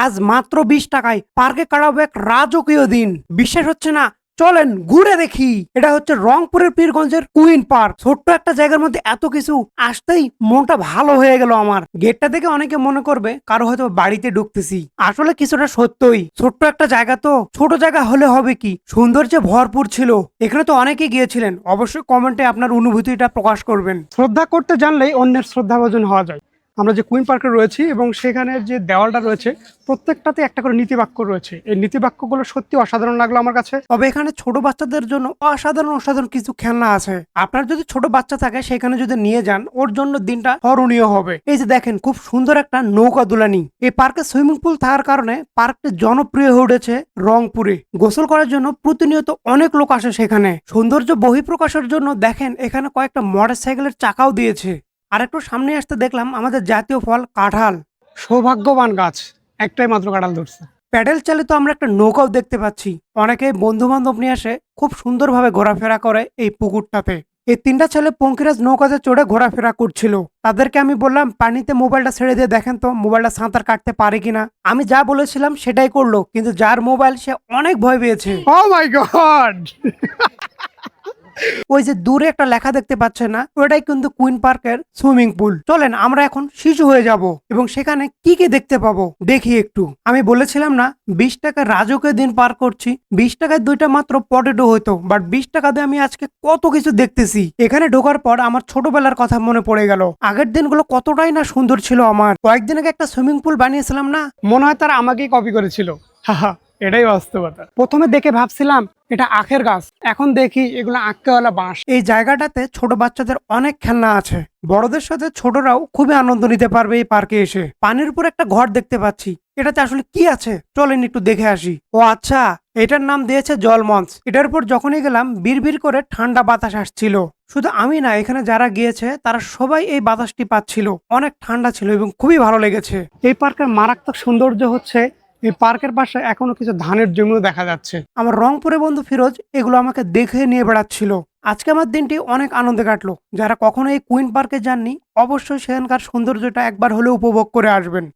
আজ মাত্র 20 টাকায় পার্কে কাটাবো এক রাজকীয় দিন। বিশ্বাস হচ্ছে না? চলেন ঘুরে দেখি। এটা হচ্ছে রংপুরের পীরগঞ্জের কুইন পার্ক। ছোট্ট একটা জায়গার মধ্যে এত কিছু, আসতেই মনটা ভালো হয়ে গেল আমার। গেটটা দেখে অনেকে মনে করবে কারো হয়তো বাড়িতে ঢুকতেছি, আসলে কিছুটা সত্যই। ছোট্ট একটা জায়গা তো, ছোট জায়গা হলে হবে কি, সৌন্দর্যে ভরপুর ছিল। এখানে তো অনেকেই গিয়েছিলেন, অবশ্যই কমেন্টে আপনার অনুভূতিটা প্রকাশ করবেন। শ্রদ্ধা করতে জানলেই অন্যের শ্রদ্ধাভাজন হওয়া যায়। আমরা যে কুইন পার্কে রয়েছি এবং সেখানে যে দেওয়ালটা রয়েছে প্রত্যেকটাতে একটা করে নীতিবাক্য রয়েছে। এই নীতিবাক্যগুলো সত্যি অসাধারণ লাগলো আমার কাছে। তবে এখানে ছোট বাচ্চাদের জন্য অসাধারণ অসাধারণ কিছু খেলনা আছে। আপনার যদি ছোট বাচ্চা থাকে সেখানে যদি নিয়ে যান, ওর জন্য দিনটা স্মরণীয় হবে। এই যে দেখেন, খুব সুন্দর একটা নৌকা দুলানি। এই পার্কে সুইমিং পুল থাকার কারণে পার্কটি জনপ্রিয় হয়ে উঠেছে রংপুরে। গোসল করার জন্য প্রতিনিয়ত অনেক লোক আসে সেখানে। সৌন্দর্য বহিঃপ্রকাশের জন্য দেখেন এখানে কয়েকটা মোটরসাইকেলের চাকাও দিয়েছে। আর একটু সামনে আসতে দেখলাম আমাদের জাতীয় ফল কাঁঠাল। সৌভাগ্যবান গাছ, একটাই মাত্র কাঁঠাল ধরছে। প্যাডেল চালিত আমরা একটা নৌকাও দেখতে পাচ্ছি। অনেকে বন্ধু বান্ধব নিয়ে আসে, খুব সুন্দরভাবে ঘোরাফেরা করে এই পুকুরটাতে। এই তিনটা ছেলে পঙ্খিরাজ নৌকাতে চড়ে ঘোরাফেরা করছিল। তাদেরকে আমি বললাম পানিতে মোবাইলটা ছেড়ে দিয়ে দেখেন তো মোবাইলটা সাঁতার কাটতে পারে কিনা। আমি যা বলেছিলাম সেটাই করলো, কিন্তু যার মোবাইল সে অনেক ভয় পেয়েছে। ও মাই গড! ওই যে দূরে একটা লেখা দেখতে পাচ্ছেন না, ওটাই কিন্তু কুইন পার্কের সুইমিং পুল। চলেন আমরা এখন শিশু হয়ে যাব এবং সেখানে কি কি দেখতে পাবো দেখি একটু। আমি বলেছিলাম না 20 টাকা রাজকীয় দিন পার করছি। 20 টাকায় দুইটা মাত্র পটেটো হইতো, বাট 20 টাকা দিয়ে আমি আজকে কত কিছু দেখতেছি। এখানে ঢোকার পর আমার ছোটবেলার কথা মনে পড়ে গেল। আগের দিনগুলো কতটাই না সুন্দর ছিল আমার। কয়েকদিন আগে একটা সুইমিং পুল বানিয়েছিলাম না, মনে হয় তারা আমাকেই কপি করেছিল। হাহা, এটাই বাস্তবতা। প্রথমে দেখে ভাবছিলাম এটা আখের গাছ, এখন দেখি এগুলো আঁককেওয়ালা বাঁশ। এই জায়গাটাতে ছোট বাচ্চাদের অনেক খেলনা আছে। বড়দের সাথে ছোটরাও খুবই আনন্দ নিতে পারবে এই পার্কে এসে। পানির উপর একটা ঘর দেখতে পাচ্ছি, এটাতে আসলে কি আছে চলেন একটু দেখে আসি। ও আচ্ছা, এটার নাম দিয়েছে জলমঞ্চ। এটার উপর যখনই গেলাম বিড়বিড় করে ঠান্ডা বাতাস আসছিল। শুধু আমি না, এখানে যারা গিয়েছে তারা সবাই এই বাতাসটি পাচ্ছিল। অনেক ঠান্ডা ছিল এবং খুবই ভালো লেগেছে। এই পার্কের মারাত্মক সৌন্দর্য হচ্ছে এই পার্কের পাশে এখনো কিছু ধানের জমিও দেখা যাচ্ছে। আমার রংপুরে বন্ধু ফিরোজ এগুলো আমাকে দেখে নিয়ে বেড়াচ্ছিল। আজকে আমার দিনটি অনেক আনন্দে কাটলো। যারা কখনো এই কুইন পার্কে যাননি অবশ্যই সেখানকার সৌন্দর্যটা একবার হলেও উপভোগ করে আসবেন।